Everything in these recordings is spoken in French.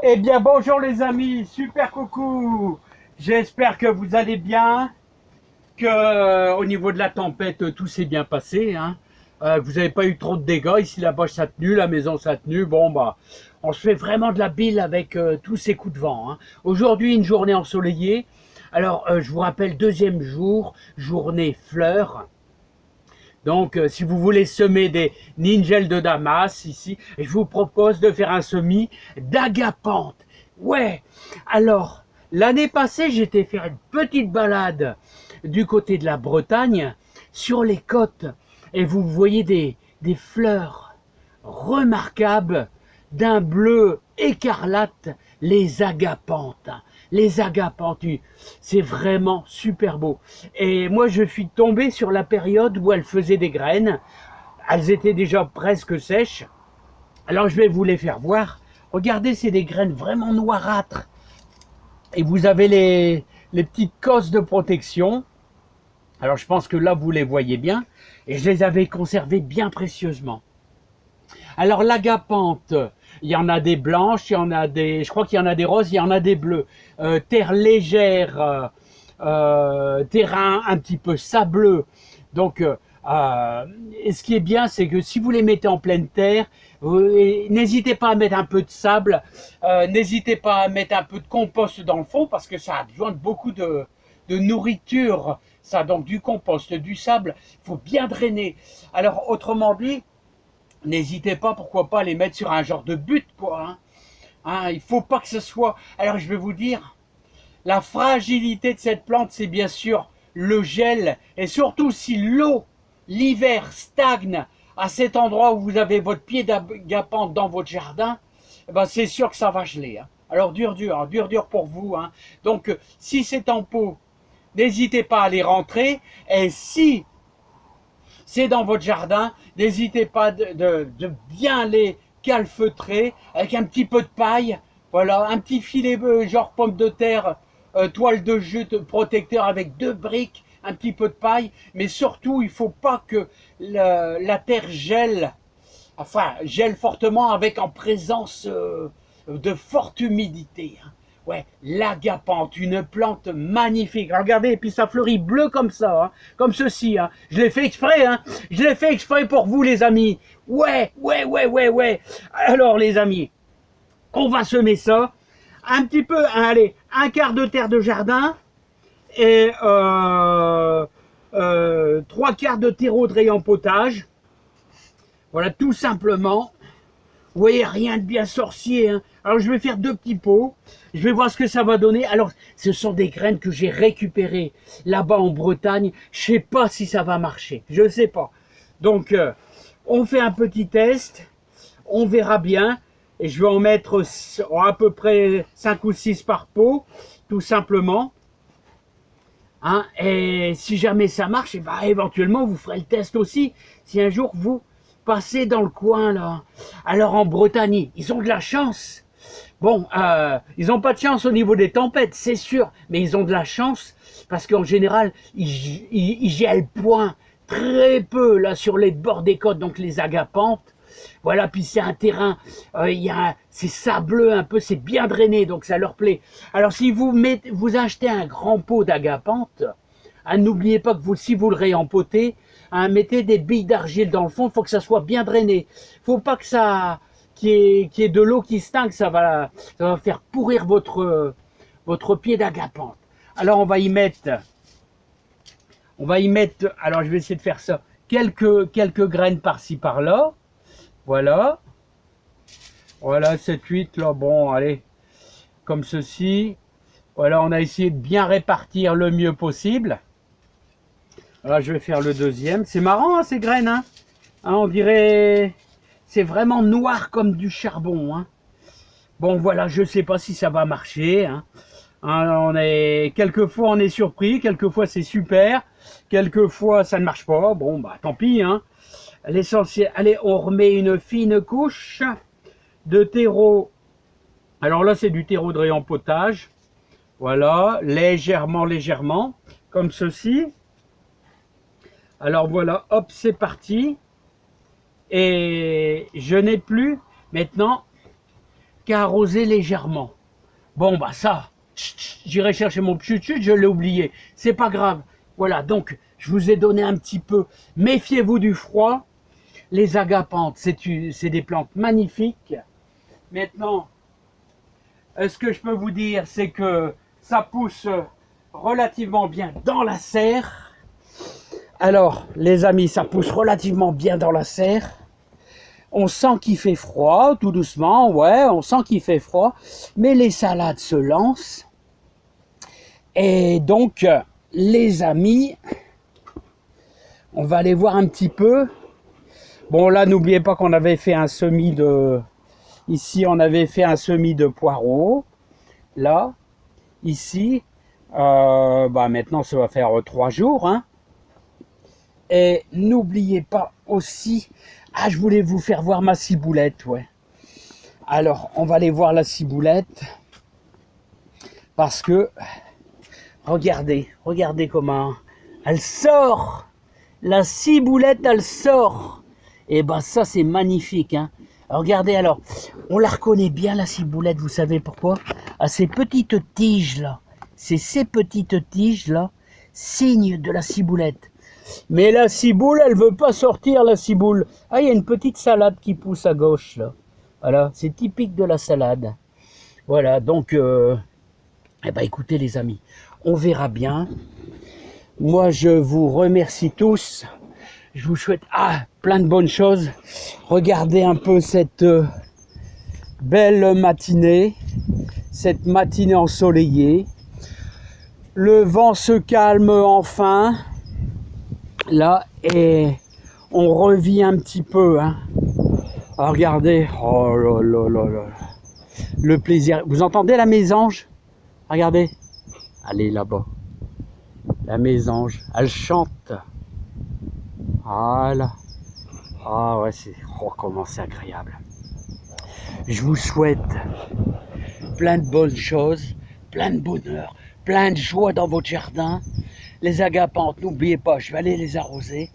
Eh bien bonjour les amis, super coucou. J'espère que vous allez bien, que au niveau de la tempête tout s'est bien passé, hein. Que vous n'avez pas eu trop de dégâts. Ici la bâche ça a tenu, la maison ça a tenu. Bon bah on se fait vraiment de la bile avec tous ces coups de vent, hein. Aujourd'hui une journée ensoleillée. Alors je vous rappelle, deuxième jour, journée fleurs. Donc, si vous voulez semer des nigelles de Damas ici, je vous propose de faire un semis d'agapante. Ouais. Alors, l'année passée, j'étais faire une petite balade du côté de la Bretagne, sur les côtes, et vous voyez des fleurs remarquables d'un bleu écarlate, les agapantes. Les agapantues, c'est vraiment super beau. Et moi, je suis tombé sur la période où elles faisaient des graines. Elles étaient déjà presque sèches. Alors, je vais vous les faire voir. Regardez, c'est des graines vraiment noirâtres. Et vous avez les petites cosses de protection. Alors, je pense que là, vous les voyez bien. Et je les avais conservées bien précieusement. Alors l'agapante, il y en a des blanches, il y en a des, je crois qu'il y en a des roses, il y en a des bleues. Terre légère, terrain un petit peu sableux. Donc, et ce qui est bien, c'est que si vous les mettez en pleine terre, n'hésitez pas à mettre un peu de sable, n'hésitez pas à mettre un peu de compost dans le fond, parce que ça a besoin de beaucoup de nourriture. Ça, donc du compost, du sable, il faut bien drainer. Alors, autrement dit, n'hésitez pas, pourquoi pas, à les mettre sur un genre de butte, quoi. Il ne faut pas que ce soit... Alors, je vais vous dire, la fragilité de cette plante, c'est bien sûr le gel. Et surtout, si l'eau, l'hiver, stagne à cet endroit où vous avez votre pied d'agapante dans votre jardin, eh ben, c'est sûr que ça va geler, hein. Alors, dur, dur pour vous, hein. Donc, si c'est en pot, n'hésitez pas à les rentrer. Et si c'est dans votre jardin, n'hésitez pas de bien les calfeutrer avec un petit peu de paille, voilà, un petit filet genre pomme de terre, toile de jute protecteur avec 2 briques, un petit peu de paille, mais surtout il ne faut pas que la terre gèle, enfin gèle fortement avec en présence de forte humidité, hein. Ouais, l'agapante, une plante magnifique. Regardez, et puis ça fleurit bleu comme ça, hein, comme ceci, hein. Je l'ai fait exprès, hein. Je l'ai fait exprès pour vous, les amis. Ouais. Alors, les amis, on va semer ça. Un petit peu, hein, allez, un quart de terre de jardin et 3 quarts de terreau de rayon potage. Voilà, tout simplement. Vous voyez, rien de bien sorcier, hein. Alors, je vais faire 2 petits pots. Je vais voir ce que ça va donner. Alors, ce sont des graines que j'ai récupérées là-bas en Bretagne. Je sais pas si ça va marcher. Je sais pas. Donc, on fait un petit test. On verra bien. Et je vais en mettre à peu près 5 ou 6 par pot, tout simplement. Hein, et si jamais ça marche, et bah, éventuellement, vous ferez le test aussi. Si un jour, vous passez dans le coin, là. Alors, en Bretagne, ils ont de la chance. Bon, ils n'ont pas de chance au niveau des tempêtes, c'est sûr. Mais ils ont de la chance parce qu'en général, ils gèlent point très peu, là, sur les bords des côtes, donc les agapantes. Voilà, puis c'est un terrain, c'est sableux un peu, c'est bien drainé, donc ça leur plaît. Alors si vous achetez un grand pot d'agapante, hein, n'oubliez pas que si vous le réempotez, hein, mettez des billes d'argile dans le fond, il faut que ça soit bien drainé. Il ne faut pas que ça, qu'il y ait de l'eau qui stagne, ça va faire pourrir votre pied d'agapante. Alors on va y mettre, alors je vais essayer de faire ça, quelques graines par-ci par-là. Voilà, 7, 8, là, bon, allez, comme ceci. Voilà, on a essayé de bien répartir le mieux possible. Là, je vais faire le deuxième. C'est marrant, hein, ces graines, hein. On dirait, c'est vraiment noir comme du charbon, hein. Bon, voilà, je sais pas si ça va marcher, hein. Quelquefois, on est surpris, quelquefois, c'est super, quelquefois, ça ne marche pas. Bon, bah, tant pis, hein. L'essentiel, allez, on remet une fine couche de terreau. Alors là, c'est du terreau de rayon potage. Voilà, légèrement, comme ceci. Alors voilà, hop, c'est parti. Et je n'ai plus maintenant qu'à arroser légèrement. Bon, bah ça, j'irai chercher mon chut-chut, je l'ai oublié. C'est pas grave. Voilà, donc je vous ai donné un petit peu. Méfiez-vous du froid. Les agapanthes, c'est des plantes magnifiques. Maintenant, ce que je peux vous dire, c'est que ça pousse relativement bien dans la serre. Alors, les amis, ça pousse relativement bien dans la serre. On sent qu'il fait froid, tout doucement, ouais, on sent qu'il fait froid. Mais les salades se lancent. Et donc, les amis, on va aller voir un petit peu. Bon, là, n'oubliez pas qu'on avait fait un semis de... Ici, on avait fait un semis de poireaux. Là, ici, maintenant, ça va faire 3 jours. Hein. Et n'oubliez pas aussi... Ah, je voulais vous faire voir ma ciboulette, ouais. Alors, on va aller voir la ciboulette. Parce que, regardez comment elle sort. La ciboulette, elle sort. Et ben ça, c'est magnifique, hein. Regardez alors, on la reconnaît bien la ciboulette, vous savez pourquoi? À ces petites tiges là, c'est ces petites tiges là, signe de la ciboulette. Mais la ciboule, elle veut pas sortir la ciboule. Ah, il y a une petite salade qui pousse à gauche là. Voilà, c'est typique de la salade. Voilà, donc, écoutez les amis, on verra bien. Moi, je vous remercie tous. Je vous souhaite plein de bonnes choses. Regardez un peu cette belle matinée, cette matinée ensoleillée. Le vent se calme enfin, là, et on revit un petit peu. Hein. Alors, regardez, oh là là là là, le plaisir. Vous entendez la mésange? Regardez, allez là-bas. La mésange, elle chante. Voilà. Ah ouais, comment c'est agréable. Je vous souhaite plein de bonnes choses, plein de bonheur, plein de joie dans votre jardin. Les agapanthes, n'oubliez pas, je vais aller les arroser.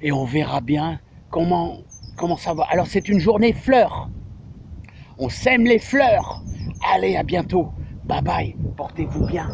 Et on verra bien comment ça va. Alors c'est une journée fleurs. On sème les fleurs. Allez, à bientôt. Bye bye, portez-vous bien.